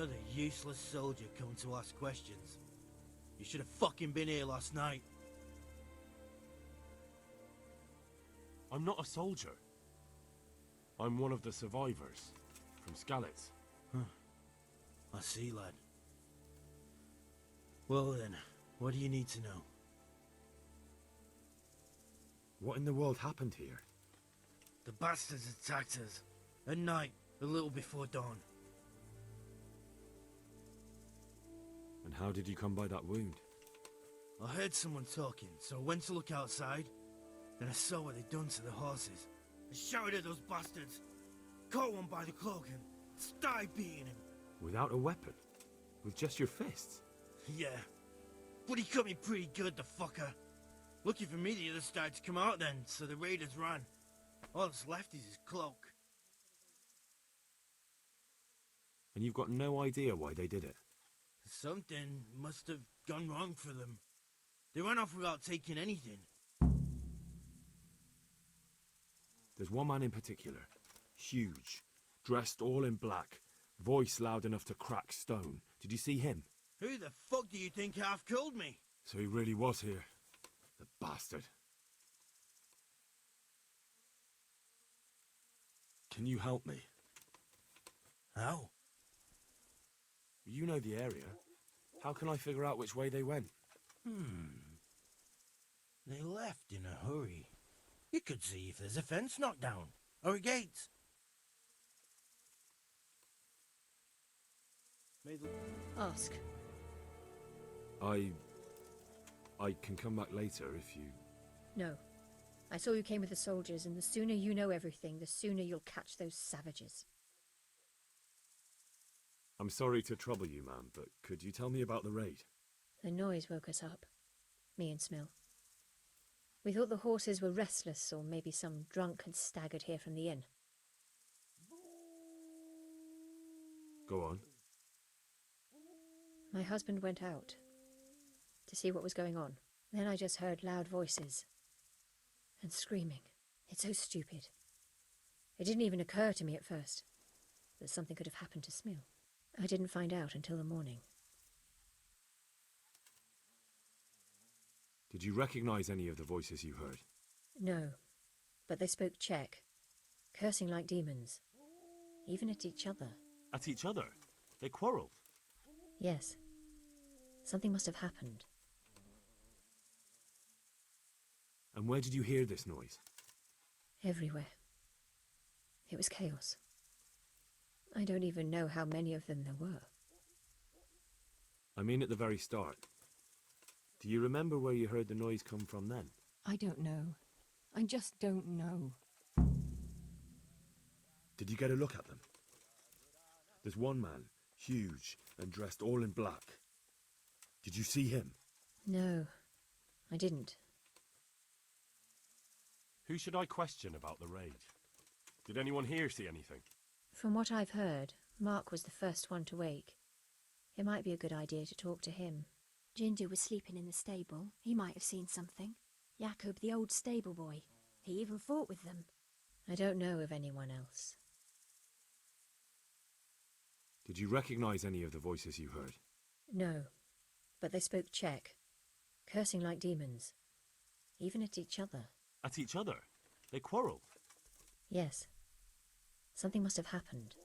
Another useless soldier come to ask questions. You should have fucking been here last night. I'm not a soldier. I'm one of the survivors from Skalitz. Huh. I see, lad. Well then, what do you need to know? What in the world happened here? The bastards attacked us. At night, a little before dawn. And how did you come by that wound? I heard someone talking, so I went to look outside. Then I saw what they'd done to the horses. I shouted at those bastards, caught one by the cloak and started beating him. Without a weapon? With just your fists? Yeah, but he cut me pretty good, the fucker. Lucky for me, the others started to come out then, so the raiders ran. All that's left is his cloak. And you've got no idea why they did it? Something must have gone wrong for them. They ran off without taking anything. There's one man in particular. Huge. Dressed all in black. Voice loud enough to crack stone. Did you see him? Who the fuck do you think half killed me? So he really was here. The bastard. Can you help me? How? You know the area. How can I figure out which way they went? They left in a hurry. You could see if there's a fence knocked down, or a gate. Ask. I can come back later if you... No. I saw you came with the soldiers, and the sooner you know everything, the sooner you'll catch those savages. I'm sorry to trouble you, ma'am, but could you tell me about the raid? The noise woke us up. Me and Smill. We thought the horses were restless, or maybe some drunk had staggered here from the inn. Go on. My husband went out to see what was going on. Then I just heard loud voices and screaming. It's so stupid. It didn't even occur to me at first that something could have happened to Smill. I didn't find out until the morning. Did you recognize any of the voices you heard? No, but they spoke Czech, cursing like demons, even at each other. At each other? They quarreled? Yes. Something must have happened. And where did you hear this noise? Everywhere. It was chaos. I don't even know how many of them there were. I mean at the very start. Do you remember where you heard the noise come from then? I don't know. I just don't know. Did you get a look at them? There's one man, huge and dressed all in black. Did you see him? No, I didn't. Who should I question about the raid? Did anyone here see anything? From what I've heard, Mark was the first one to wake. It might be a good idea to talk to him. Jinder was sleeping in the stable. He might have seen something. Jakob, the old stable boy. He even fought with them. I don't know of anyone else. Did you recognize any of the voices you heard? No, but they spoke Czech, cursing like demons, even at each other. At each other? They quarreled? Yes. Something must have happened.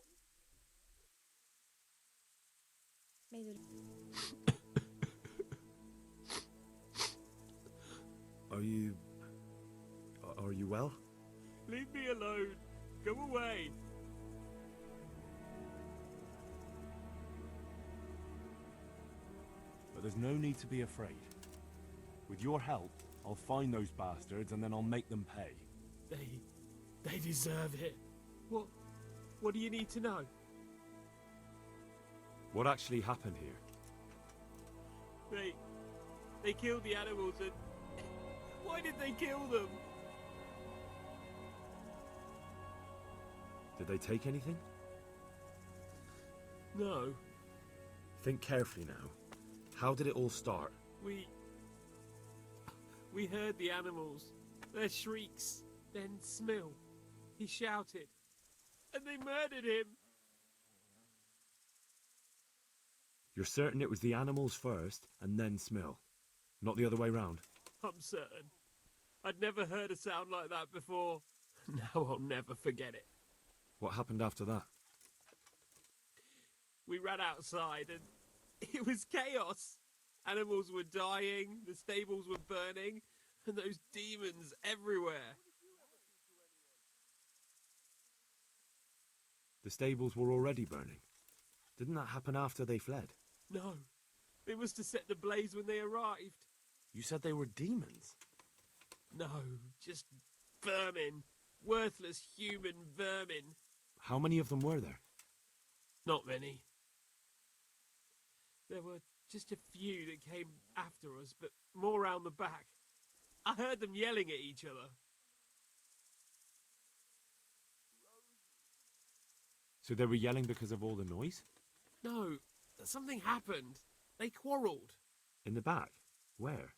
Are you well? Leave me alone. Go away. But there's no need to be afraid. With your help, I'll find those bastards and then I'll make them pay. They deserve it. What do you need to know? What actually happened here? They killed the animals and... Why did they kill them? Did they take anything? No. Think carefully now. How did it all start? We heard the animals, their shrieks, then Smill. He shouted, and they murdered him. You're certain it was the animals first and then smell, not the other way round? I'm certain. I'd never heard a sound like that before. Now I'll never forget it. What happened after that? We ran outside and it was chaos. Animals were dying, the stables were burning, and those demons everywhere. The stables were already burning. Didn't that happen after they fled? No, they must have set the blaze when they arrived. You said they were demons. No, just vermin. Worthless human vermin. How many of them were there? Not many. There were just a few that came after us, but more round the back. I heard them yelling at each other. So they were yelling because of all the noise? No, something happened. They quarrelled. In the back? Where?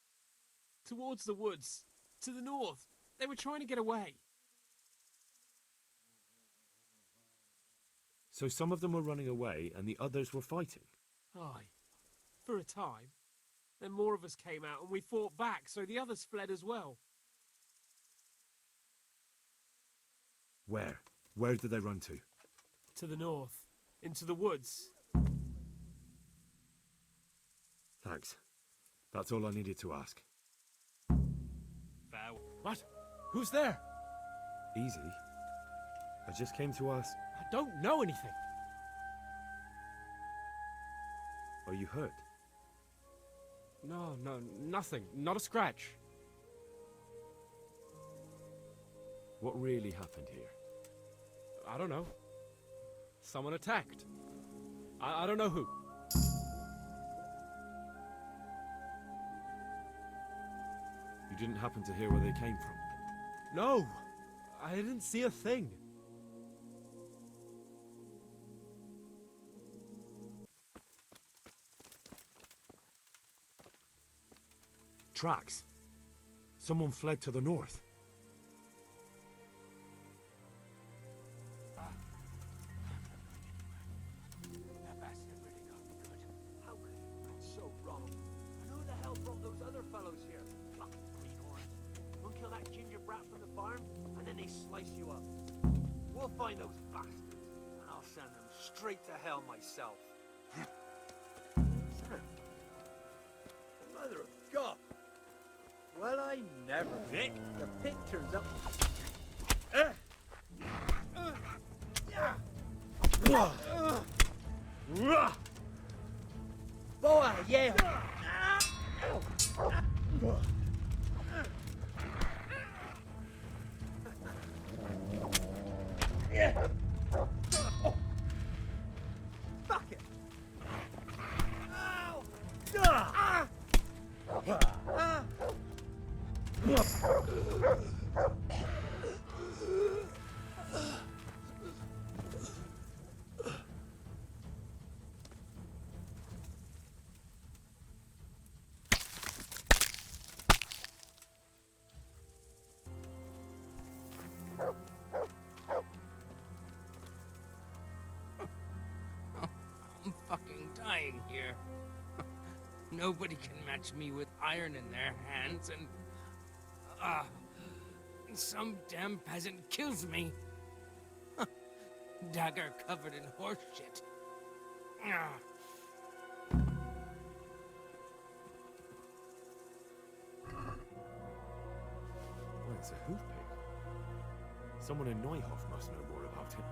Towards the woods. To the north. They were trying to get away. So some of them were running away and the others were fighting? Aye. For a time. Then more of us came out and we fought back, so the others fled as well. Where? Where did they run to? To the north. Into the woods. Thanks. That's all I needed to ask. What? Who's there? Easy. I just came to ask... I don't know anything. Are you hurt? No, nothing. Not a scratch. What really happened here? I don't know. Someone attacked. I don't know who. You didn't happen to hear where they came from? No! I didn't see a thing. Tracks. Someone fled to the north. That bastard really got me good. How could he have been so wrong? And who the hell brought those other fellows here? Fucking greenhorns. We'll kill that ginger brat from the farm, and then they slice you up. We'll find those bastards, and I'll send them straight to hell myself. Mother of God! Well, I never. Vic, the pig turns up. Boa, yeah. Fuck it. Ow. I'm fucking dying here. Nobody can match me with iron in their hands, and some damn peasant kills me. Dagger covered in horse shit. Well, it's a hoof pick. Someone in Neuhoff must know more about it.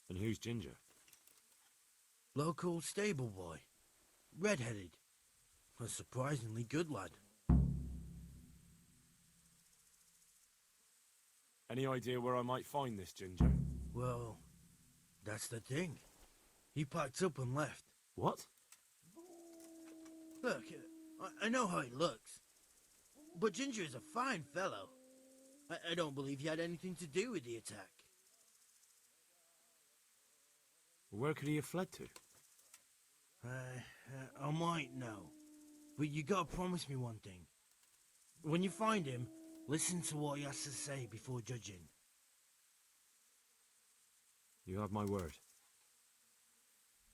And who's Ginger? Local stable boy. Red-headed. A surprisingly good lad. Any idea where I might find this Ginger? Well, that's the thing. He packed up and left. What? Look, I know how he looks. But Ginger is a fine fellow. I don't believe he had anything to do with the attack. Where could he have fled to? I might know. But you gotta promise me one thing. When you find him, listen to what he has to say before judging. You have my word.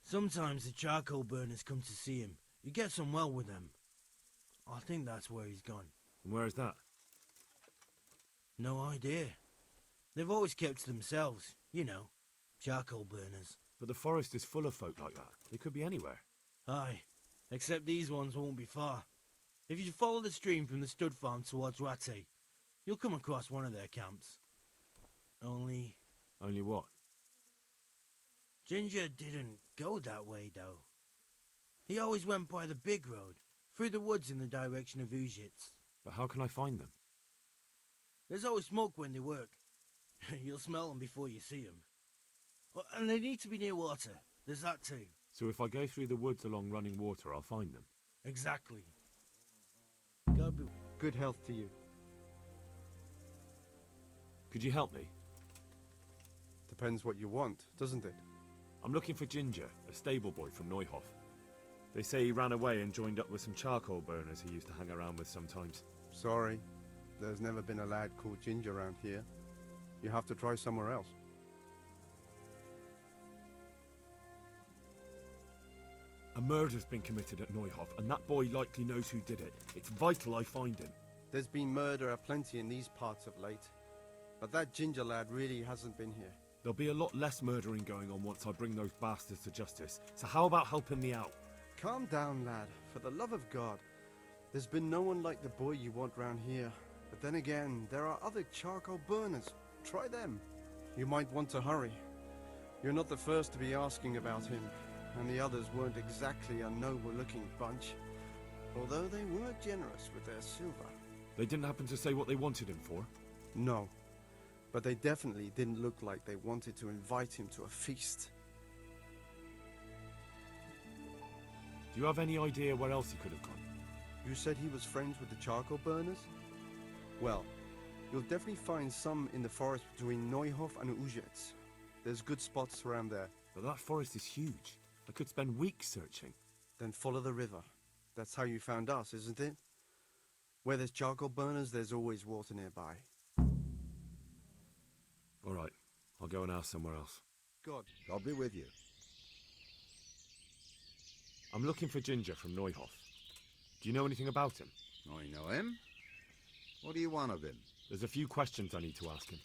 Sometimes the charcoal burners come to see him. He gets on well with them. I think that's where he's gone. And where is that? No idea. They've always kept to themselves, you know, charcoal burners. But the forest is full of folk like that. They could be anywhere. Aye, except these ones won't be far. If you follow the stream from the stud farm towards Rate, you'll come across one of their camps. Only what? Ginger didn't go that way, though. He always went by the big road, through the woods in the direction of Ujits. But how can I find them? There's always smoke when they work. You'll smell them before you see them. Oh, and they need to be near water. There's that too. So if I go through the woods along running water, I'll find them? Exactly. God be... Good health to you. Could you help me? Depends what you want, doesn't it? I'm looking for Ginger, a stable boy from Neuhof. They say he ran away and joined up with some charcoal burners he used to hang around with sometimes. Sorry, there's never been a lad called Ginger around here. You have to try somewhere else. A murder's been committed at Neuhof, and that boy likely knows who did it. It's vital I find him. There's been murder aplenty in these parts of late, but that Ginger lad really hasn't been here. There'll be a lot less murdering going on once I bring those bastards to justice, so how about helping me out? Calm down, lad. For the love of God. There's been no one like the boy you want round here. But then again, there are other charcoal burners. Try them. You might want to hurry. You're not the first to be asking about him, and the others weren't exactly a noble-looking bunch. Although they were generous with their silver. They didn't happen to say what they wanted him for? No. But they definitely didn't look like they wanted to invite him to a feast. Do you have any idea where else he could have gone? You said he was friends with the charcoal burners? Well, you'll definitely find some in the forest between Neuhof and Ujets. There's good spots around there. But that forest is huge. I could spend weeks searching. Then follow the river. That's how you found us, isn't it? Where there's charcoal burners, there's always water nearby. All right, I'll go and ask somewhere else. God be with you. I'm looking for Ginger from Neuhof. Do you know anything about him? I know him. What do you want of him? There's a few questions I need to ask him.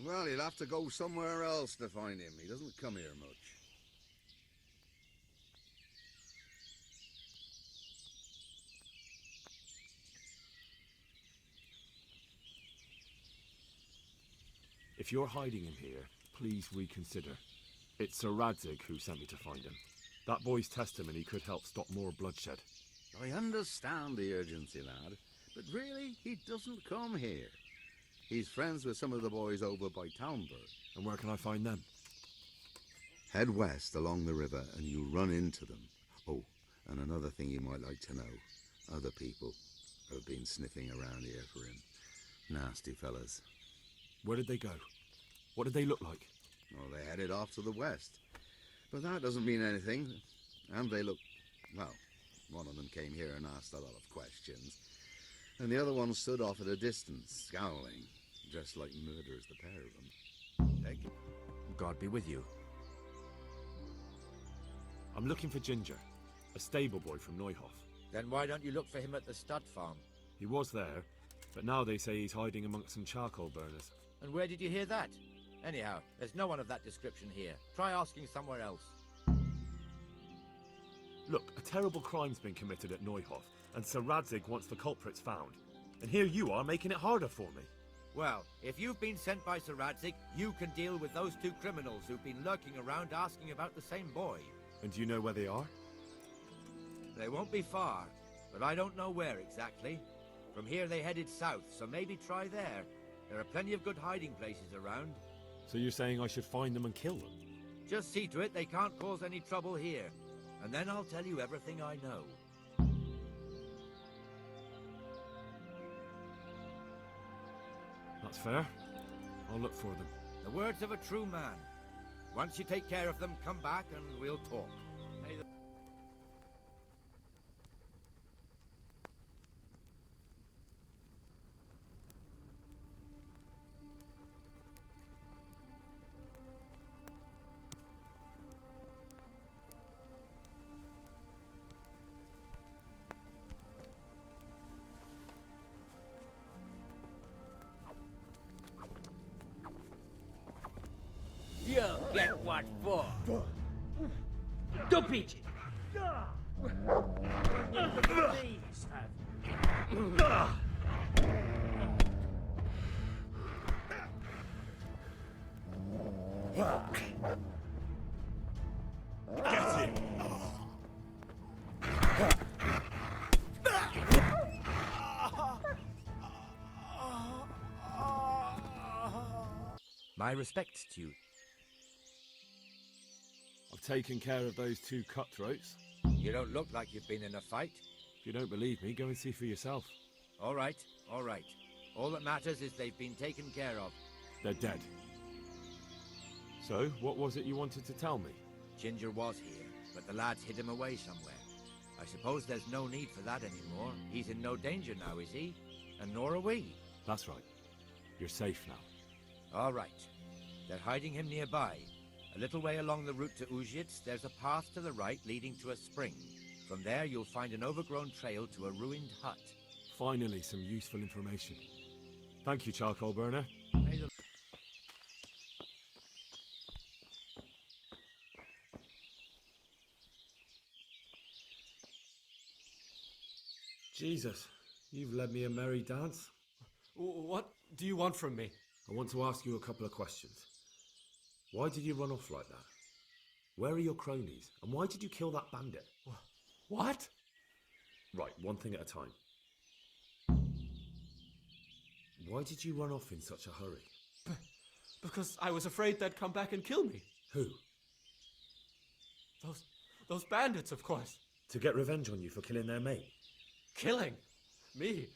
Well, you'll have to go somewhere else to find him. He doesn't come here much. If you're hiding him here, please reconsider. It's Sir Radzig who sent me to find him. That boy's testimony could help stop more bloodshed. I understand the urgency, lad, but really, he doesn't come here. He's friends with some of the boys over by Townburg. And where can I find them? Head west along the river and you'll run into them. Oh, and another thing you might like to know. Other people have been sniffing around here for him. Nasty fellas. Where did they go? What did they look like? Well, they headed off to the west. But that doesn't mean anything. And they look... well, one of them came here and asked a lot of questions. And the other one stood off at a distance, scowling, dressed like murderers, the pair of them. Take it. God be with you. I'm looking for Ginger, a stable boy from Neuhof. Then why don't you look for him at the stud farm? He was there, but now they say he's hiding amongst some charcoal burners. And where did you hear that? Anyhow, there's no one of that description here. Try asking somewhere else. Look, a terrible crime's been committed at Neuhof, and Sir Radzig wants the culprits found. And here you are making it harder for me. Well, if you've been sent by Sir Radzig, you can deal with those two criminals who've been lurking around asking about the same boy. And do you know where they are? They won't be far, but I don't know where exactly. From here they headed south, so maybe try there. There are plenty of good hiding places around. So you're saying I should find them and kill them? Just see to it they can't cause any trouble here. And then I'll tell you everything I know. That's fair. I'll look for them. The words of a true man. Once you take care of them, come back and we'll talk. May the... Get what for? Dupite! Please have... Get him! My respects to you. I've taken care of those two cutthroats. You don't look like you've been in a fight. If you don't believe me, go and see for yourself. All right, all right. All that matters is they've been taken care of. They're dead. So, what was it you wanted to tell me? Ginger was here, but the lads hid him away somewhere. I suppose there's no need for that anymore. He's in no danger now, is he? And nor are we. That's right. You're safe now. All right. They're hiding him nearby. A little way along the route to Uzhitz, there's a path to the right leading to a spring. From there, you'll find an overgrown trail to a ruined hut. Finally, some useful information. Thank you, charcoal burner. May the... Jesus, you've led me a merry dance. What do you want from me? I want to ask you a couple of questions. Why did you run off like that? Where are your cronies? And why did you kill that bandit? What? Right, one thing at a time. Why did you run off in such a hurry? Because I was afraid they'd come back and kill me. Who? Those bandits, of course. To get revenge on you for killing their mate? Killing? Me?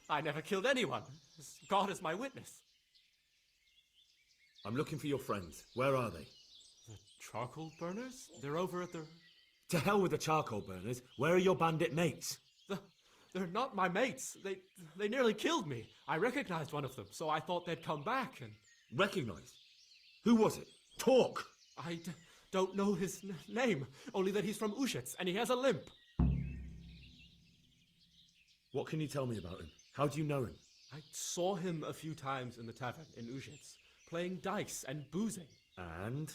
I never killed anyone. God is my witness. I'm looking for your friends. Where are they? The charcoal burners? They're over at the... To hell with the charcoal burners. Where are your bandit mates? They're not my mates. They nearly killed me. I recognized one of them, so I thought they'd come back and... Recognized? Who was it? Talk! I don't know his name, only that he's from Uzhitz and he has a limp. What can you tell me about him? How do you know him? I saw him a few times in the tavern in Uzhitz, playing dice and boozing. And?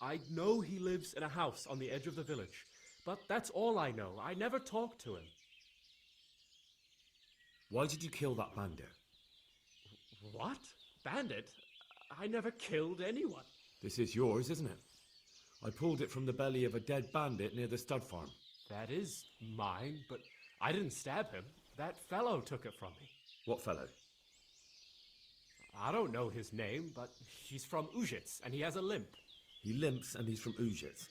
I know he lives in a house on the edge of the village, but that's all I know. I never talked to him. Why did you kill that bandit? What? Bandit? I never killed anyone. This is yours, isn't it? I pulled it from the belly of a dead bandit near the stud farm. That is mine, but I didn't stab him. That fellow took it from me. What fellow? I don't know his name, but he's from Uzhitz, and he has a limp. He limps and he's from Uzhitz.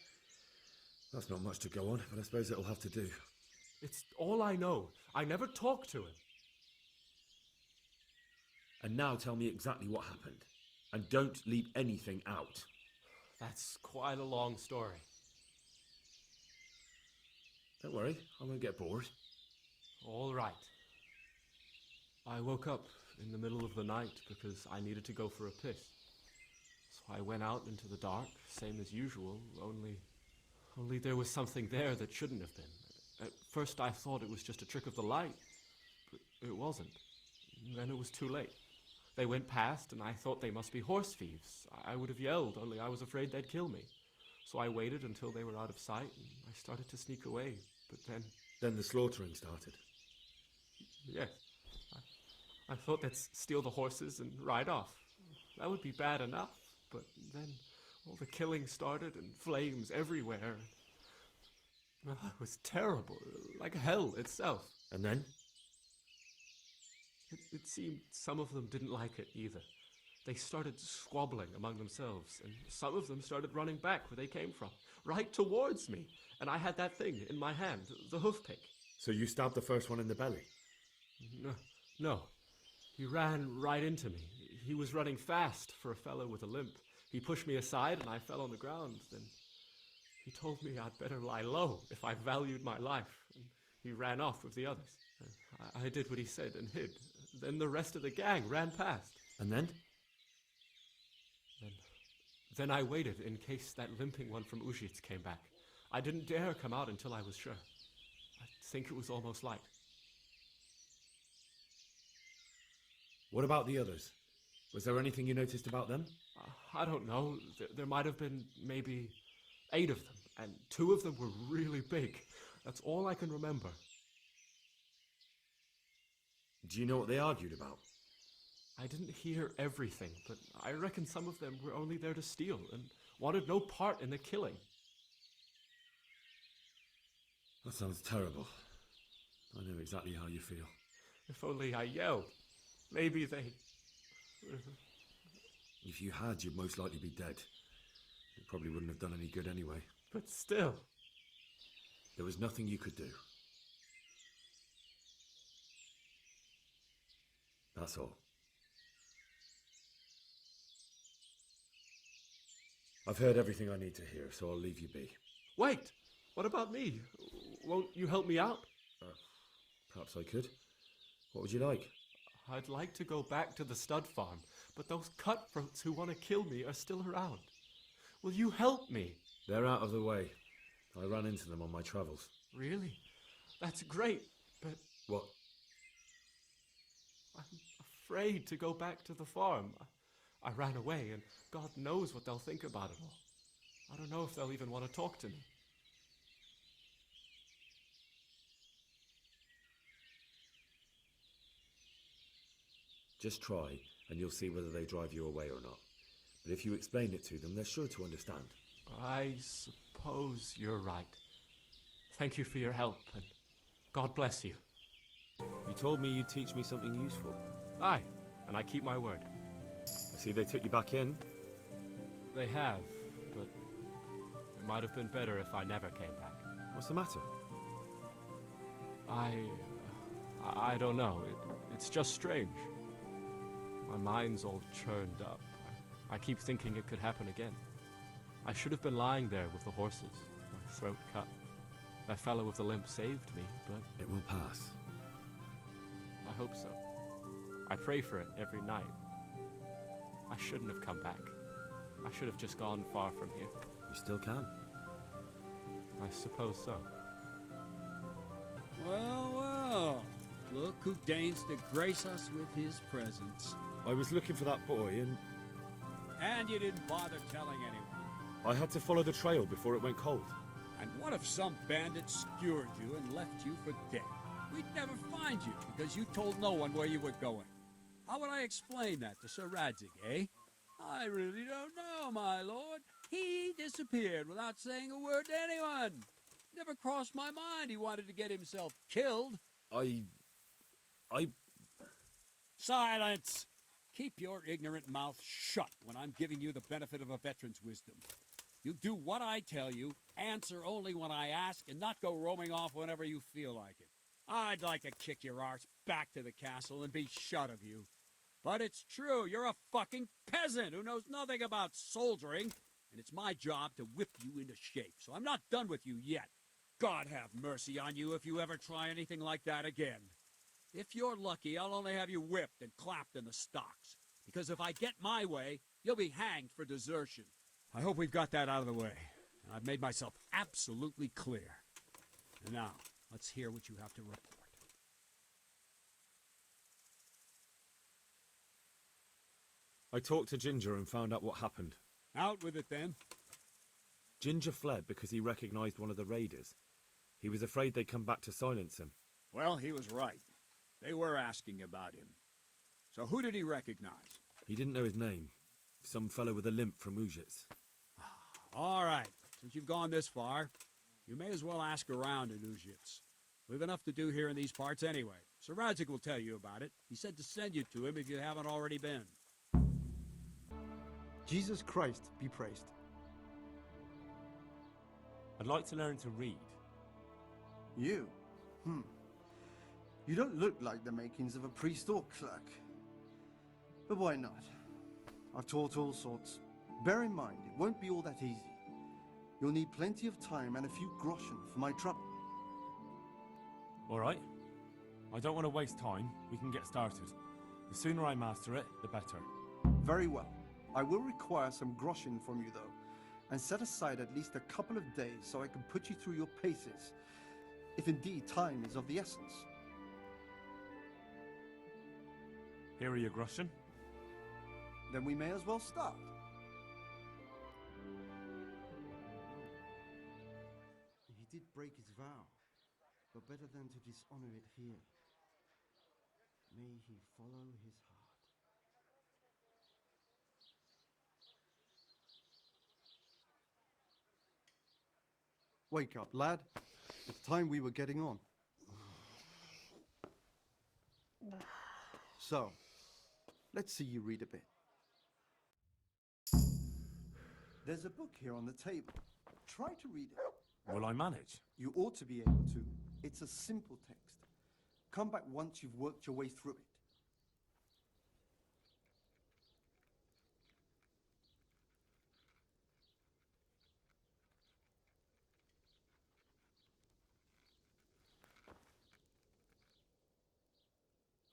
That's not much to go on, but I suppose it'll have to do. It's all I know. I never talked to him. And now tell me exactly what happened. And don't leave anything out. That's quite a long story. Don't worry, I won't get bored. All right. I woke up in the middle of the night because I needed to go for a piss. So I went out into the dark, same as usual, only there was something there that shouldn't have been. At first I thought it was just a trick of the light, but it wasn't. Then it was too late. They went past and I thought they must be horse thieves. I would have yelled, only I was afraid they'd kill me. So I waited until they were out of sight and I started to sneak away, but then... Then the slaughtering started. Yes. I thought they'd steal the horses and ride off. That would be bad enough, but then all the killing started and flames everywhere. It was terrible, like hell itself. And then? It seemed some of them didn't like it either. They started squabbling among themselves, and some of them started running back where they came from, right towards me. And I had that thing in my hand, the hoof pick. So you stabbed the first one in the belly? No. He ran right into me. He was running fast for a fellow with a limp. He pushed me aside and I fell on the ground. Then he told me I'd better lie low if I valued my life. And he ran off with the others. I did what he said and hid. Then the rest of the gang ran past. And then? Then I waited in case that limping one from Uzhitz came back. I didn't dare come out until I was sure. I think it was almost light. What about the others? Was there anything you noticed about them? I don't know. There might have been maybe 8 of them, and 2 of them were really big. That's all I can remember. Do you know what they argued about? I didn't hear everything, but I reckon some of them were only there to steal and wanted no part in the killing. That sounds terrible. I know exactly how you feel. If only I yelled. Maybe they... If you had, you'd most likely be dead. It probably wouldn't have done any good anyway. But still... There was nothing you could do. That's all. I've heard everything I need to hear, so I'll leave you be. Wait! What about me? Won't you help me out? Perhaps I could. What would you like? I'd like to go back to the stud farm, but those cutthroats who want to kill me are still around. Will you help me? They're out of the way. I ran into them on my travels. Really? That's great, but... What? I'm afraid to go back to the farm. I ran away, and God knows what they'll think about it all. I don't know if they'll even want to talk to me. Just try, and you'll see whether they drive you away or not. But if you explain it to them, they're sure to understand. I suppose you're right. Thank you for your help, and God bless you. You told me you'd teach me something useful. Aye, and I keep my word. I see they took you back in. They have, but it might have been better if I never came back. What's the matter? I don't know. It's just strange. My mind's all churned up. I keep thinking it could happen again. I should have been lying there with the horses, my throat cut. That fellow with the limp saved me, but... It will pass. I hope so. I pray for it every night. I shouldn't have come back. I should have just gone far from here. You still can. I suppose so. Well, well. Look who deigns to grace us with his presence. I was looking for that boy and... And you didn't bother telling anyone. I had to follow the trail before it went cold. And what if some bandit skewered you and left you for dead? We'd never find you because you told no one where you were going. How would I explain that to Sir Radzig, eh? I really don't know, my lord. He disappeared without saying a word to anyone. Never crossed my mind he wanted to get himself killed. Silence! Keep your ignorant mouth shut when I'm giving you the benefit of a veteran's wisdom. You do what I tell you, answer only when I ask, and not go roaming off whenever you feel like it. I'd like to kick your arse back to the castle and be shut of you. But it's true, you're a fucking peasant who knows nothing about soldiering, and it's my job to whip you into shape, so I'm not done with you yet. God have mercy on you if you ever try anything like that again. If you're lucky, I'll only have you whipped and clapped in the stocks, because if I get my way, you'll be hanged for desertion. I hope we've got that out of the way, and I've made myself absolutely clear. And now, let's hear what you have to report. I talked to Ginger and found out what happened. Out with it, then. Ginger fled because he recognized one of the raiders. He was afraid they'd come back to silence him. Well, he was right. They were asking about him. So who did he recognize? He didn't know his name. Some fellow with a limp from Ujits. All right. Since you've gone this far, you may as well ask around in Ujits. We've enough to do here in these parts anyway. Sir Radzig will tell you about it. He said to send you to him if you haven't already been. Jesus Christ be praised. I'd like to learn to read. You? You don't look like the makings of a priest or clerk. But why not? I've taught all sorts. Bear in mind, it won't be all that easy. You'll need plenty of time and a few groschen for my trouble. All right. I don't want to waste time. We can get started. The sooner I master it, the better. Very well. I will require some groschen from you, though, and set aside at least a couple of days so I can put you through your paces, if indeed time is of the essence. Here are your groschen. Then we may as well start. He did break his vow, but better than to dishonor it here. May he follow his heart. Wake up, lad. It's time we were getting on. So, let's see you read a bit. There's a book here on the table. Try to read it. Will I manage? You ought to be able to. It's a simple text. Come back once you've worked your way through it.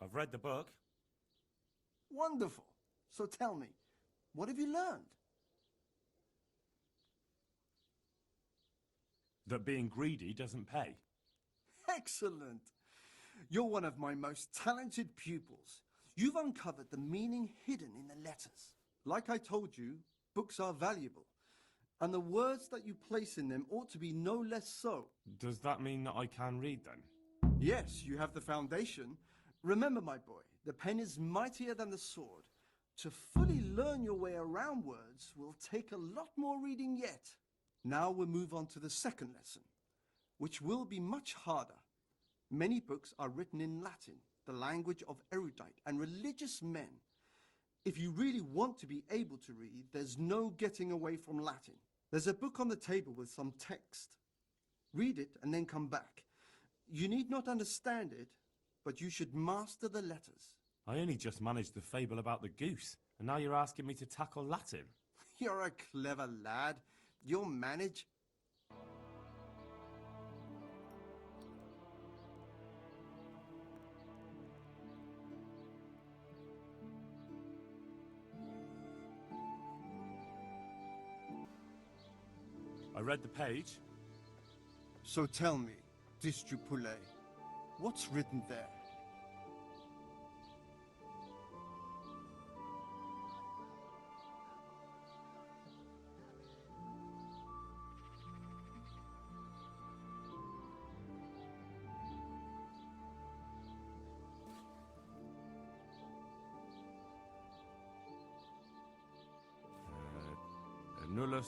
I've read the book. Wonderful. So tell me, what have you learned? That being greedy doesn't pay. Excellent. You're one of my most talented pupils. You've uncovered the meaning hidden in the letters. Like I told you, books are valuable, and the words that you place in them ought to be no less so. Does that mean that I can read then? Yes, you have the foundation. Remember, my boy, the pen is mightier than the sword. To fully learn your way around words will take a lot more reading yet. Now we'll move on to the second lesson, which will be much harder. Many books are written in Latin, the language of erudite and religious men. If you really want to be able to read, there's no getting away from Latin. There's a book on the table with some text. Read it and then come back. You need not understand it, but you should master the letters. I only just managed the fable about the goose, and now you're asking me to tackle Latin. You're a clever lad. You'll manage. I read the page. So tell me, Distrupule, what's written there? Nullus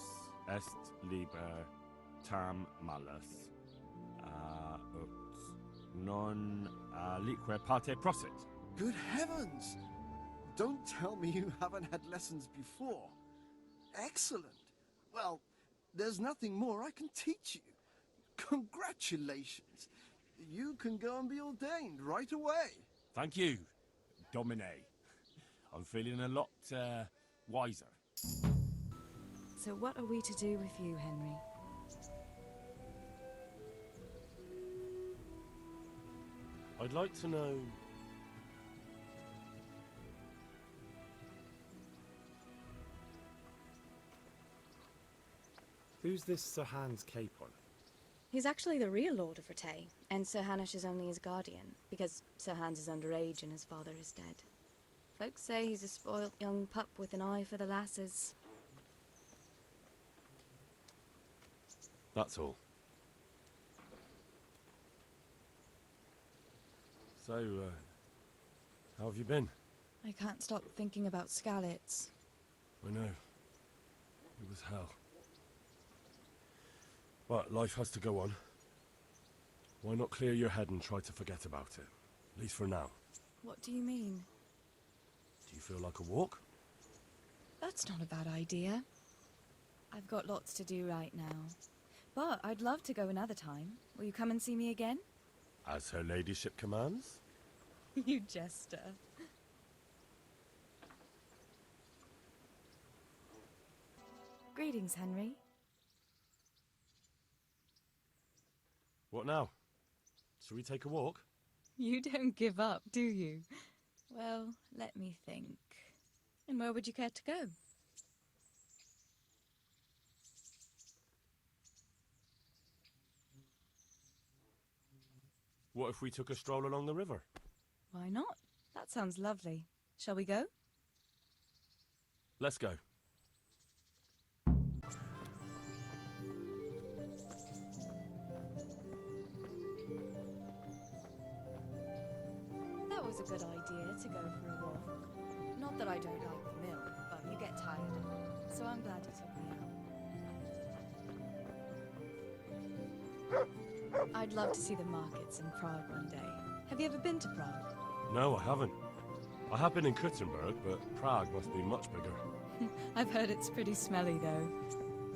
est liber tam malus, ut non alique parte prosit. Good heavens! Don't tell me you haven't had lessons before. Excellent. Well, there's nothing more I can teach you. Congratulations. You can go and be ordained right away. Thank you, Domine. I'm feeling a lot wiser. So what are we to do with you, Henry? I'd like to know... Who's this Sir Hans Capon? He's actually the real Lord of Rattay, and Sir Hanush is only his guardian, because Sir Hans is underage and his father is dead. Folks say he's a spoilt young pup with an eye for the lasses. That's all. So, how have you been? I can't stop thinking about Skalitz. I know. It was hell. But life has to go on. Why not clear your head and try to forget about it? At least for now. What do you mean? Do you feel like a walk? That's not a bad idea. I've got lots to do right now. But I'd love to go another time. Will you come and see me again? As her ladyship commands? You jester. Greetings, Henry. What now? Shall we take a walk? You don't give up, do you? Well, let me think. And where would you care to go? What if we took a stroll along the river? Why not? That sounds lovely. Shall we go? Let's go. That was a good idea to go for a walk. Not that I don't like the mill, but you get tired of it. So I'm glad you took me out. I'd love to see the markets in Prague one day. Have you ever been to Prague? No, I haven't. I have been in Kuttenberg, but Prague must be much bigger. I've heard it's pretty smelly, though.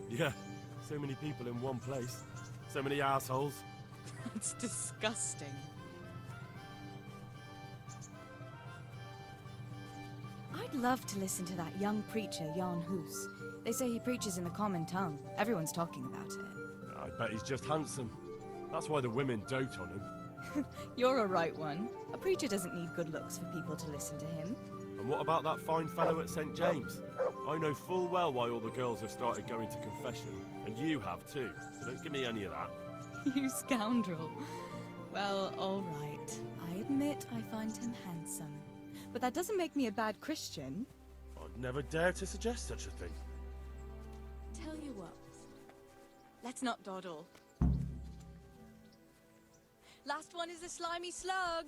Yeah, so many people in one place. So many assholes. It's disgusting. I'd love to listen to that young preacher, Jan Hus. They say he preaches in the common tongue. Everyone's talking about it. I bet he's just handsome. That's why the women dote on him. You're a right one. A preacher doesn't need good looks for people to listen to him. And what about that fine fellow at St. James? I know full well why all the girls have started going to confession, and you have too, so don't give me any of that. You scoundrel. Well, all right. I admit I find him handsome. But that doesn't make me a bad Christian. I'd never dare to suggest such a thing. Tell you what. Let's not dawdle. Last one is a slimy slug.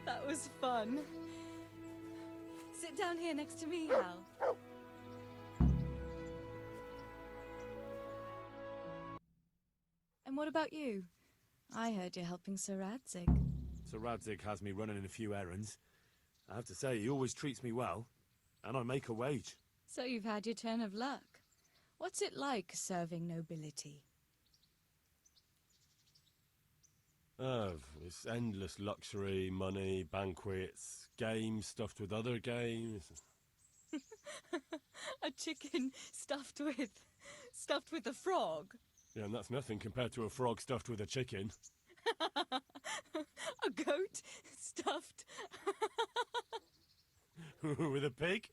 That was fun. Sit down here next to me, Hal. And what about you? I heard you're helping Sir Radzig. Sir Radzig has me running a few errands. I have to say, he always treats me well, and I make a wage. So you've had your turn of luck. What's it like serving nobility? It's endless luxury, money, banquets, games stuffed with other games. A chicken stuffed with a frog? Yeah, and that's nothing compared to a frog stuffed with a chicken. A goat stuffed... With a pig?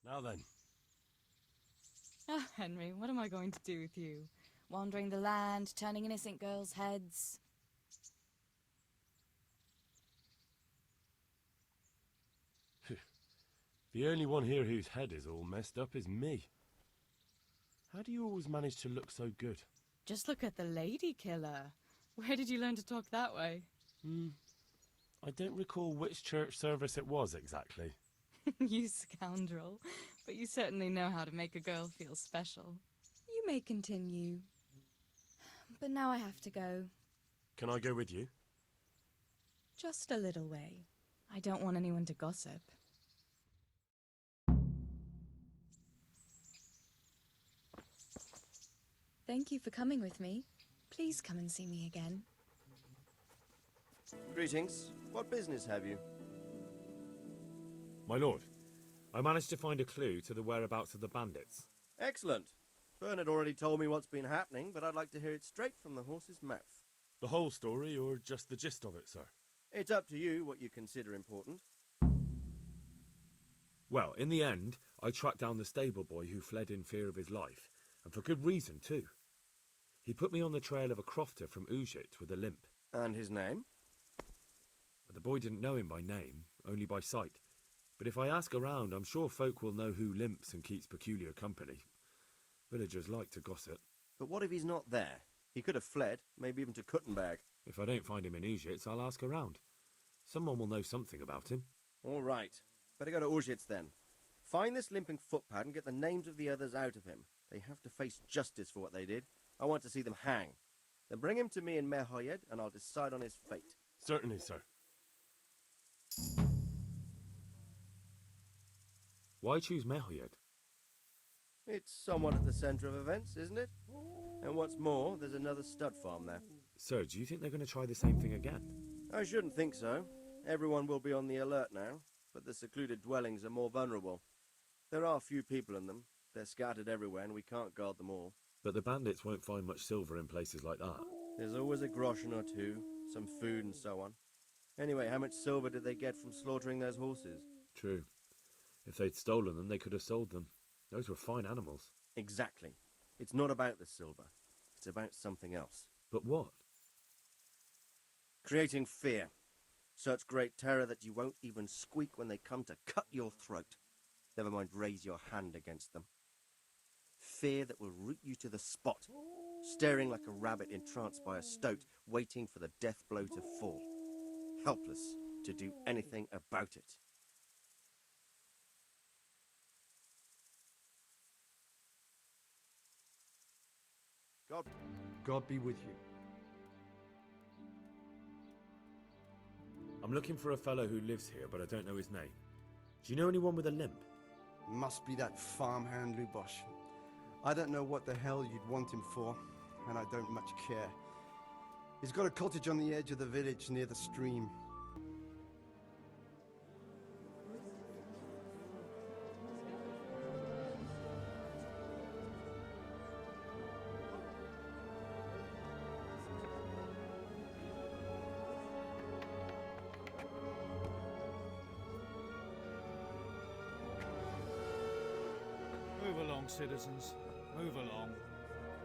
Now then. Ah, Henry, what am I going to do with you? Wandering the land, turning innocent girls' heads. The only one here whose head is all messed up is me. How do you always manage to look so good? Just look at the lady killer. Where did you learn to talk that way? I don't recall which church service it was exactly. You scoundrel. But you certainly know how to make a girl feel special. You may continue. But now I have to go. Can I go with you? Just a little way. I don't want anyone to gossip. Thank you for coming with me. Please come and see me again. Greetings. What business have you? My lord, I managed to find a clue to the whereabouts of the bandits. Excellent. Bernard already told me what's been happening, but I'd like to hear it straight from the horse's mouth. The whole story, or just the gist of it, sir? It's up to you what you consider important. Well, in the end, I tracked down the stable boy who fled in fear of his life, and for good reason, too. He put me on the trail of a crofter from Ujit with a limp. And his name? The boy didn't know him by name, only by sight. But if I ask around, I'm sure folk will know who limps and keeps peculiar company. Villagers like to gossip. But what if he's not there? He could have fled, maybe even to Kuttenberg. If I don't find him in Egypt, I'll ask around. Someone will know something about him. All right. Better go to Auschwitz then. Find this limping footpad and get the names of the others out of him. They have to face justice for what they did. I want to see them hang. Then bring him to me in Mehoyed and I'll decide on his fate. Certainly, sir. Why choose Mehoyed? It's somewhat at the centre of events, isn't it? And what's more, there's another stud farm there. Sir, do you think they're going to try the same thing again? I shouldn't think so. Everyone will be on the alert now, but the secluded dwellings are more vulnerable. There are few people in them. They're scattered everywhere and we can't guard them all. But the bandits won't find much silver in places like that. There's always a groschen or two, some food and so on. Anyway, how much silver did they get from slaughtering those horses? True. If they'd stolen them, they could have sold them. Those were fine animals. Exactly. It's not about the silver. It's about something else. But what? Creating fear. Such great terror that you won't even squeak when they come to cut your throat. Never mind raise your hand against them. Fear that will root you to the spot, staring like a rabbit entranced by a stoat, waiting for the death blow to fall. Helpless to do anything about it. God be with you. I'm looking for a fellow who lives here, but I don't know his name. Do you know anyone with a limp? Must be that farmhand Lubosh. I don't know what the hell you'd want him for, and I don't much care. He's got a cottage on the edge of the village near the stream. Move along, citizens. Move along.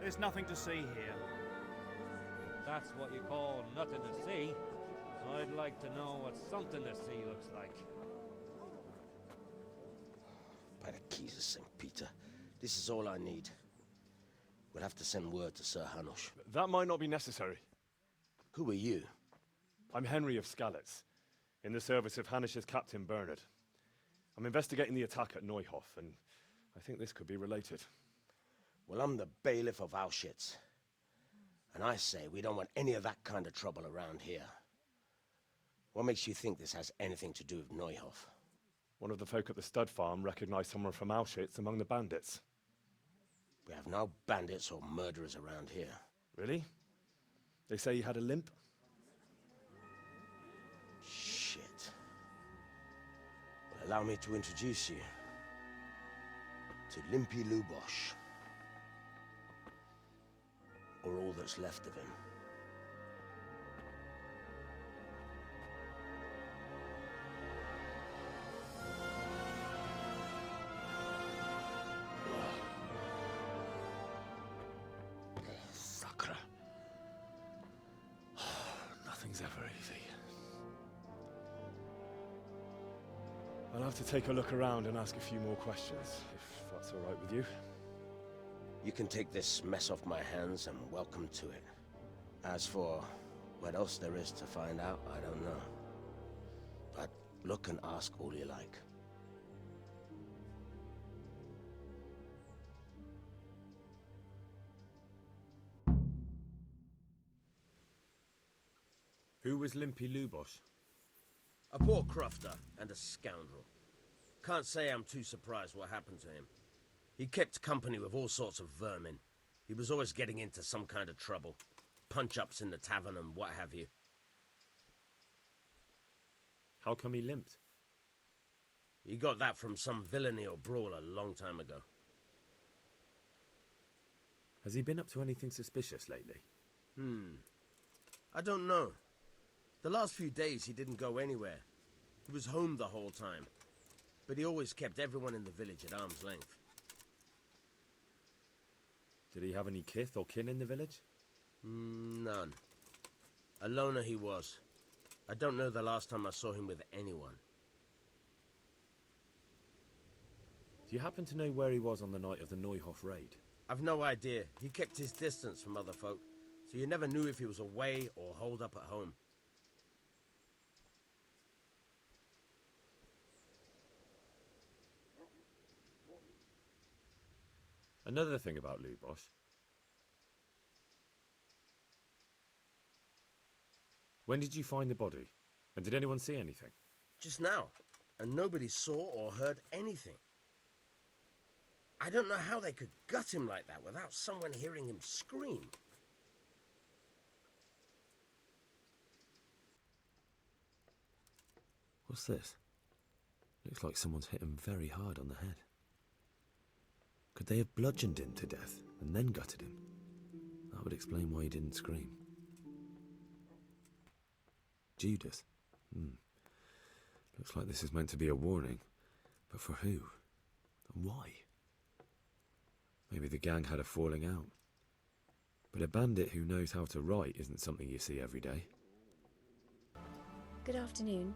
There's nothing to see here. That's what you call nothing to see. I'd like to know what something to see looks like. By the keys of St. Peter, this is all I need. We'll have to send word to Sir Hanush. That might not be necessary. Who are you? I'm Henry of Skalitz, in the service of Hanush's Captain Bernard. I'm investigating the attack at Neuhof, and I think this could be related. Well, I'm the bailiff of Auschwitz. And I say we don't want any of that kind of trouble around here. What makes you think this has anything to do with Neuhof? One of the folk at the stud farm recognized someone from Auschwitz among the bandits. We have no bandits or murderers around here. Really? They say he had a limp? Shit. Well, allow me to introduce you to Limpy Lubosh. Or all that's left of him. Sakra. Nothing's ever easy. I'll have to take a look around and ask a few more questions, if that's all right with you. You can take this mess off my hands and welcome to it. As for what else there is to find out, I don't know. But look and ask all you like. Who was Limpy Lubosh? A poor crofter and a scoundrel. Can't say I'm too surprised what happened to him. He kept company with all sorts of vermin. He was always getting into some kind of trouble. Punch-ups in the tavern and what have you. How come he limped? He got that from some villainy or brawl a long time ago. Has he been up to anything suspicious lately? I don't know. The last few days he didn't go anywhere. He was home the whole time. But he always kept everyone in the village at arm's length. Did he have any kith or kin in the village? None. A loner he was. I don't know the last time I saw him with anyone. Do you happen to know where he was on the night of the Neuhof raid? I've no idea. He kept his distance from other folk, so you never knew if he was away or holed up at home. Another thing about Lubosh. When did you find the body? And did anyone see anything? Just now, and nobody saw or heard anything. I don't know how they could gut him like that without someone hearing him scream. What's this? Looks like someone's hit him very hard on the head. Could they have bludgeoned him to death and then gutted him? That would explain why he didn't scream. Judas? Looks like this is meant to be a warning. But for who? And why? Maybe the gang had a falling out. But a bandit who knows how to write isn't something you see every day. Good afternoon.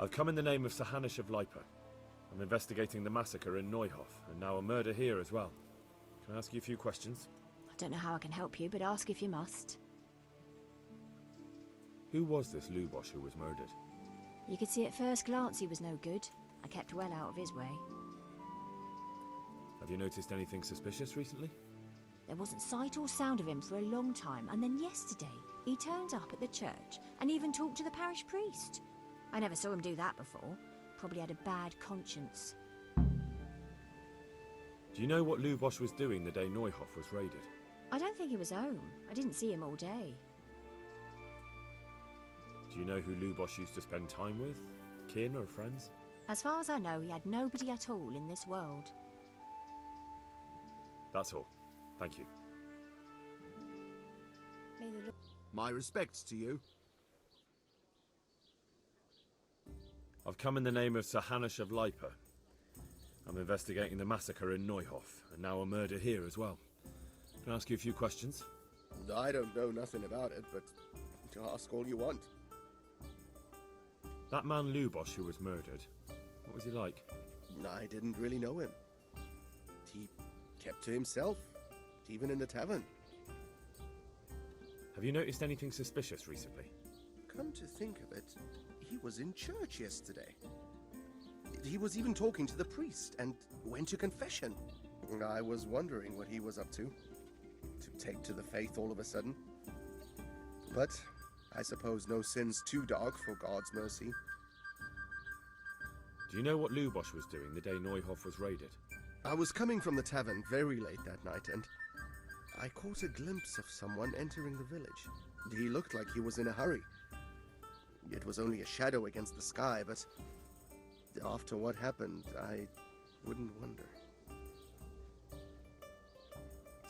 I've come in the name of Sir Hanush of Lipa. I'm investigating the massacre in Neuhof, and now a murder here as well. Can I ask you a few questions? I don't know how I can help you, but ask if you must. Who was this Lubosh who was murdered? You could see at first glance he was no good. I kept well out of his way. Have you noticed anything suspicious recently? There wasn't sight or sound of him for a long time, and then yesterday he turned up at the church and even talked to the parish priest. I never saw him do that before. Probably had a bad conscience. Do you know what Lubosh was doing the day Neuhof was raided? I don't think he was home. I didn't see him all day. Do you know who Lubosh used to spend time with? Kin or friends? As far as I know, he had nobody at all in this world. That's all. Thank you. My respects to you. I've come in the name of Sir Hanush of Lipa. I'm investigating the massacre in Neuhof, and now a murder here as well. Can I ask you a few questions? I don't know nothing about it, but ask all you want. That man Lubosh who was murdered, what was he like? I didn't really know him. He kept to himself, even in the tavern. Have you noticed anything suspicious recently? Come to think of it, he was in church yesterday. He was even talking to the priest and went to confession. I was wondering what he was up to take to the faith all of a sudden. But I suppose no sin's too dark for God's mercy. Do you know what Lubosh was doing the day Neuhof was raided? I was coming from the tavern very late that night, and I caught a glimpse of someone entering the village. He looked like he was in a hurry. It was only a shadow against the sky, but after what happened, I wouldn't wonder.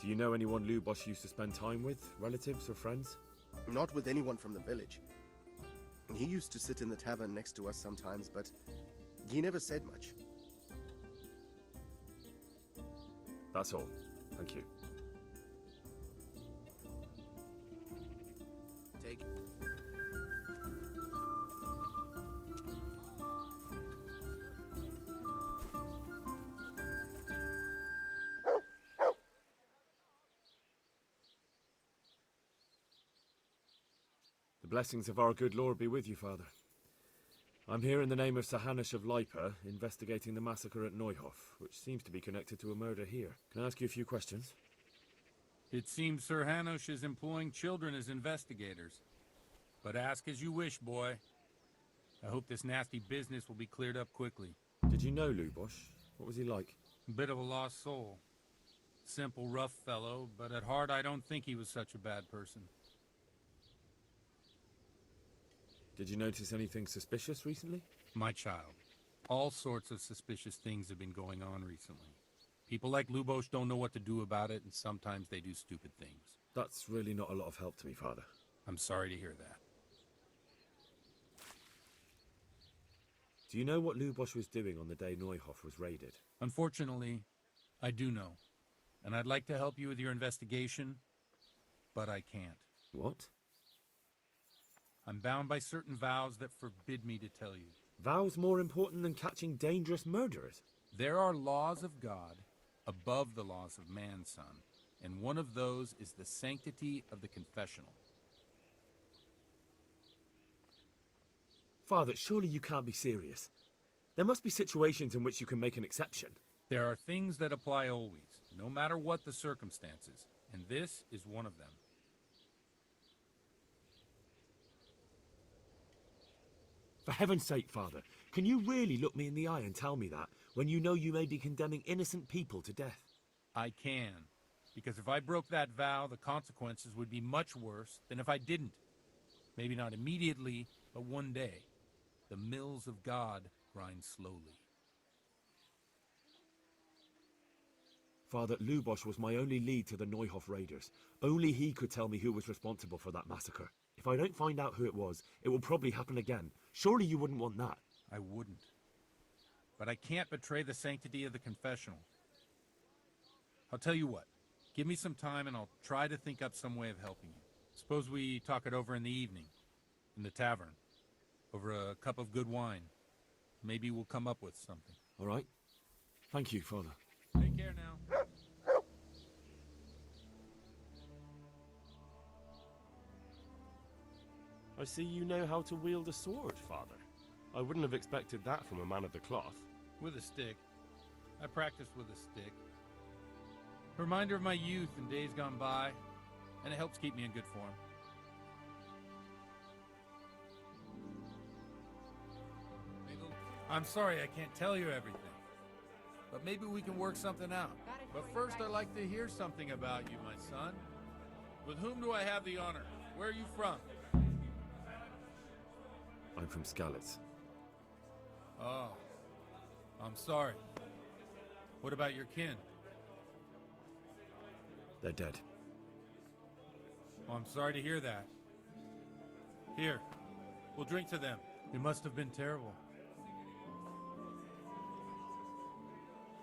Do you know anyone Lubosh used to spend time with? Relatives or friends? Not with anyone from the village. He used to sit in the tavern next to us sometimes, but he never said much. That's all. Thank you. Take. The blessings of our good Lord be with you, Father. I'm here in the name of Sir Hanush of Lipa, investigating the massacre at Neuhof, which seems to be connected to a murder here. Can I ask you a few questions? It seems Sir Hanush is employing children as investigators. But ask as you wish, boy. I hope this nasty business will be cleared up quickly. Did you know Lubosh? What was he like? A bit of a lost soul. Simple, rough fellow, but at heart I don't think he was such a bad person. Did you notice anything suspicious recently? My child, all sorts of suspicious things have been going on recently. People like Lubosh don't know what to do about it, and sometimes they do stupid things. That's really not a lot of help to me, Father. I'm sorry to hear that. Do you know what Lubosh was doing on the day Neuhof was raided? Unfortunately, I do know. And I'd like to help you with your investigation, but I can't. What? I'm bound by certain vows that forbid me to tell you. Vows more important than catching dangerous murderers? There are laws of God above the laws of man, son, and one of those is the sanctity of the confessional. Father, surely you can't be serious. There must be situations in which you can make an exception. There are things that apply always, no matter what the circumstances, and this is one of them. For heaven's sake, Father, can you really look me in the eye and tell me that, when you know you may be condemning innocent people to death? I can, because if I broke that vow, the consequences would be much worse than if I didn't. Maybe not immediately, but one day. The mills of God grind slowly. Father, Lubosh was my only lead to the Neuhof raiders. Only he could tell me who was responsible for that massacre. If I don't find out who it was, it will probably happen again. Surely you wouldn't want that. I wouldn't. But I can't betray the sanctity of the confessional. I'll tell you what. Give me some time and I'll try to think up some way of helping you. Suppose we talk it over in the evening, in the tavern, over a cup of good wine. Maybe we'll come up with something. All right. Thank you, Father. Take care now. I see you know how to wield a sword, Father. I wouldn't have expected that from a man of the cloth. With a stick. I practiced with a stick. A reminder of my youth and days gone by, and it helps keep me in good form. I'm sorry I can't tell you everything, but maybe we can work something out. But first I'd like to hear something about you, my son. With whom do I have the honor? Where are you from? I'm from Skalitz. Oh, I'm sorry. What about your kin? They're dead. Oh, I'm sorry to hear that. Here, we'll drink to them. It must have been terrible.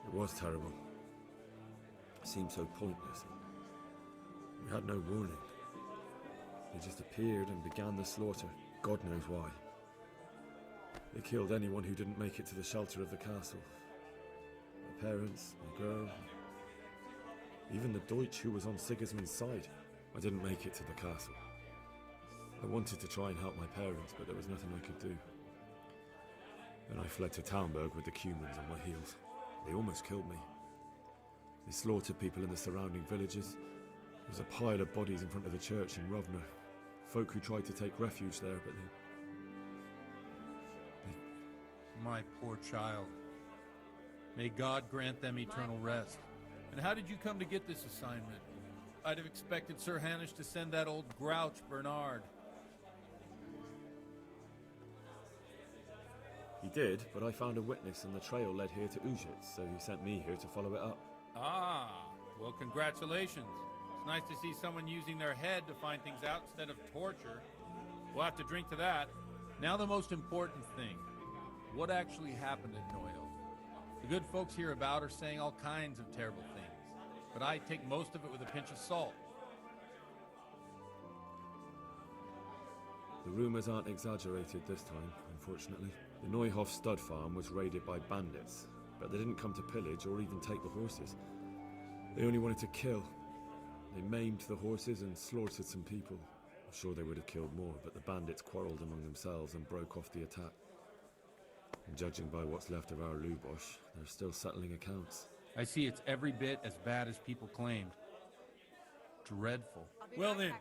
It was terrible. It seemed so pointless. We had no warning. They just appeared and began the slaughter. God knows why. They killed anyone who didn't make it to the shelter of the castle. My parents, my girl, even the Deutsch who was on Sigismund's side. I didn't make it to the castle. I wanted to try and help my parents, but there was nothing I could do. Then I fled to Talmberg with the Cumans on my heels. They almost killed me. They slaughtered people in the surrounding villages. There was a pile of bodies in front of the church in Rovna. Folk who tried to take refuge there, but they... My poor child. May God grant them eternal rest. And how did you come to get this assignment? I'd have expected Sir Hanush to send that old grouch, Bernard. He did, but I found a witness and the trail led here to Ujitz, so he sent me here to follow it up. Ah, well, congratulations. It's nice to see someone using their head to find things out instead of torture. We'll have to drink to that. Now the most important thing. What actually happened at Noyle? The good folks hereabout are saying all kinds of terrible things, but I take most of it with a pinch of salt. The rumours aren't exaggerated this time, unfortunately. The Neuhof stud farm was raided by bandits, but they didn't come to pillage or even take the horses. They only wanted to kill. They maimed the horses and slaughtered some people. I'm sure they would have killed more, but the bandits quarrelled among themselves and broke off the attack. And judging by what's left of our Lubosh, they're still settling accounts. I see it's every bit as bad as people claimed. Dreadful. Well then,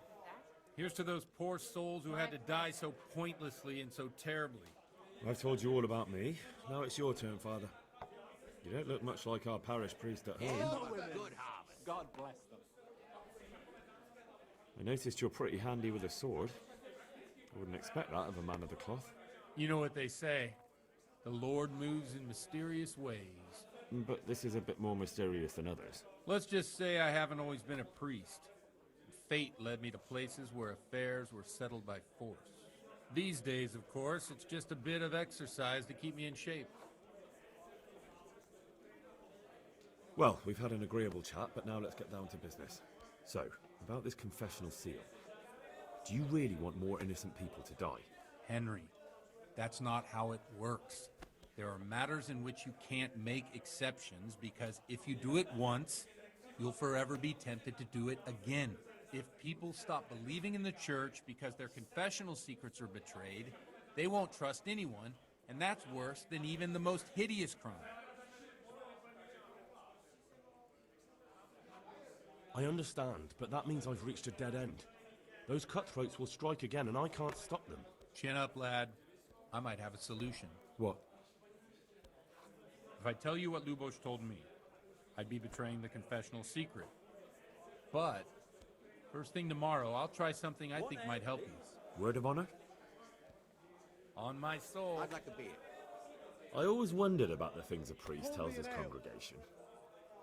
here's to those poor souls who had to die so pointlessly and so terribly. I've told you all about me. Now it's your turn, Father. You don't look much like our parish priest at home. God bless them. I noticed you're pretty handy with a sword. I wouldn't expect that of a man of the cloth. You know what they say. The Lord moves in mysterious ways. But this is a bit more mysterious than others. Let's just say I haven't always been a priest. Fate led me to places where affairs were settled by force. These days, of course, it's just a bit of exercise to keep me in shape. Well, we've had an agreeable chat, but now let's get down to business. So, about this confessional seal. Do you really want more innocent people to die? Henry, That's not how it works. There are matters in which you can't make exceptions because if you do it once, you'll forever be tempted to do it again. If people stop believing in the church because their confessional secrets are betrayed, they won't trust anyone, and that's worse than even the most hideous crime. I understand, but that means I've reached a dead end. Those cutthroats will strike again, and I can't stop them. Chin up, lad. I might have a solution. What? If I tell you what Lubos told me, I'd be betraying the confessional secret. But first thing tomorrow, I'll try something I think might help you. Word of honor? On my soul. I'd like a beer. I always wondered about the things a priest tells his congregation.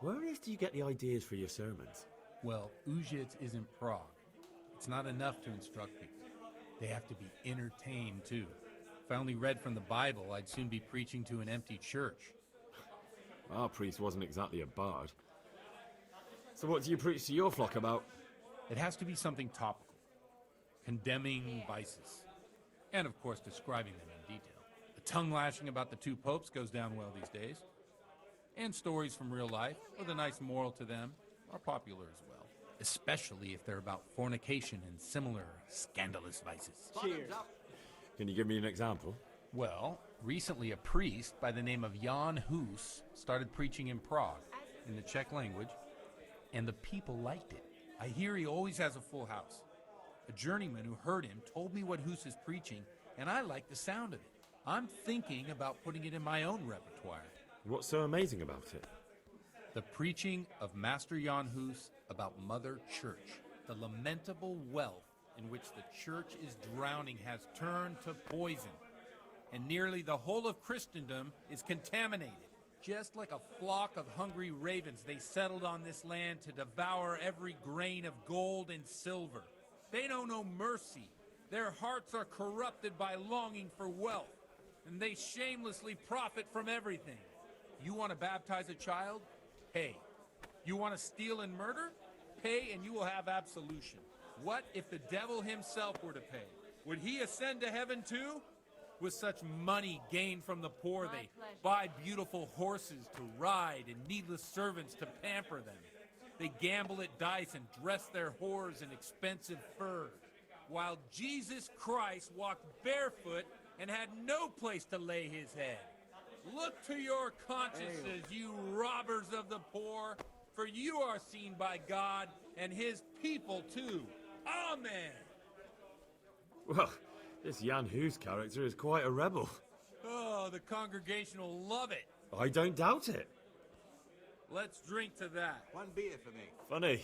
Where on earth do you get the ideas for your sermons? Well, Ujits isn't Prague. It's not enough to instruct people. They have to be entertained, too. If I only read from the Bible, I'd soon be preaching to an empty church. Our priest wasn't exactly a bard. So what do you preach to your flock about? It has to be something topical. Condemning vices. And, of course, describing them in detail. The tongue-lashing about the two popes goes down well these days. And stories from real life, with a nice moral to them, are popular as well. Especially if they're about fornication and similar scandalous vices. Cheers. Can you give me an example? Well, recently a priest by the name of Jan Hus started preaching in Prague, in the Czech language, and the people liked it. I hear he always has a full house. A journeyman who heard him told me what Hus is preaching, and I like the sound of it. I'm thinking about putting it in my own repertoire. What's so amazing about it? The preaching of Master Jan Hus about Mother Church. The lamentable wealth in which the church is drowning has turned to poison. And nearly the whole of Christendom is contaminated. Just like a flock of hungry ravens, they settled on this land to devour every grain of gold and silver. They know no mercy. Their hearts are corrupted by longing for wealth, and they shamelessly profit from everything. You want to baptize a child? Pay. You want to steal and murder? Pay and you will have absolution. What if the devil himself were to pay? Would he ascend to heaven too? With such money gained from the poor, they buy beautiful horses to ride and needless servants to pamper them. They gamble at dice and dress their whores in expensive furs, while Jesus Christ walked barefoot and had no place to lay his head. Look to your consciences, you robbers of the poor, for you are seen by God and his people too. Amen. Well, this Jan Hus character is quite a rebel. Oh, the congregation will love it. I don't doubt it. Let's drink to that. One beer for me. Funny.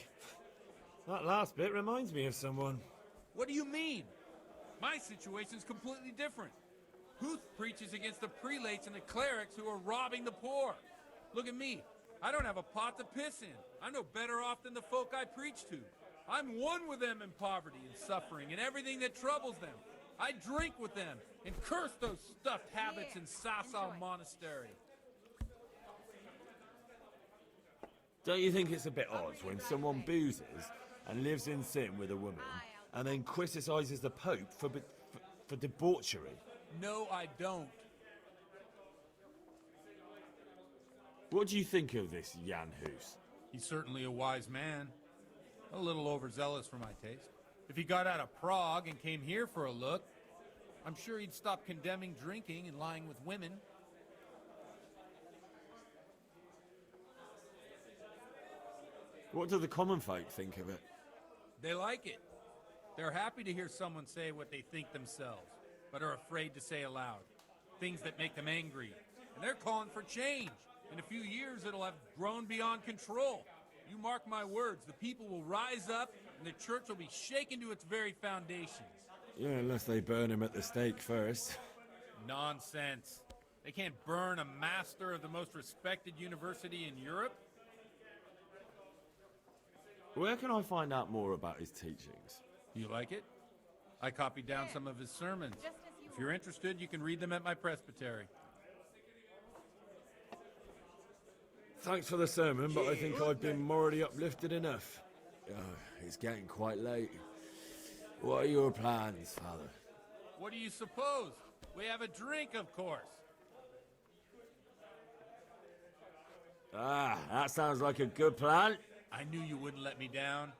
That last bit reminds me of someone. What do you mean? My situation's completely different. Huth preaches against the prelates and the clerics who are robbing the poor. Look at me. I don't have a pot to piss in. I'm no better off than the folk I preach to. I'm one with them in poverty and suffering and everything that troubles them. I drink with them and curse those stuffed habits in Sasau Monastery. Don't you think it's a bit odd when someone boozes and lives in sin with a woman and then criticizes the Pope for debauchery? No, I don't. What do you think of this Jan Hus? He's certainly a wise man. A little overzealous for my taste. If he got out of Prague and came here for a look, I'm sure he'd stop condemning drinking and lying with women. What do the common folk think of it? They like it. They're happy to hear someone say what they think themselves, but are afraid to say aloud. Things that make them angry. And they're calling for change. In a few years, it'll have grown beyond control. You mark my words, the people will rise up, and the church will be shaken to its very foundations. Yeah, unless they burn him at the stake first. Nonsense. They can't burn a master of the most respected university in Europe. Where can I find out more about his teachings? You like it? I copied down some of his sermons. If you're interested, you can read them at my presbytery. Thanks for the sermon, but I think I've been morally uplifted enough. It's getting quite late. What are your plans, Father? What do you suppose? We have a drink, of course. Ah, that sounds like a good plan. I knew you wouldn't let me down.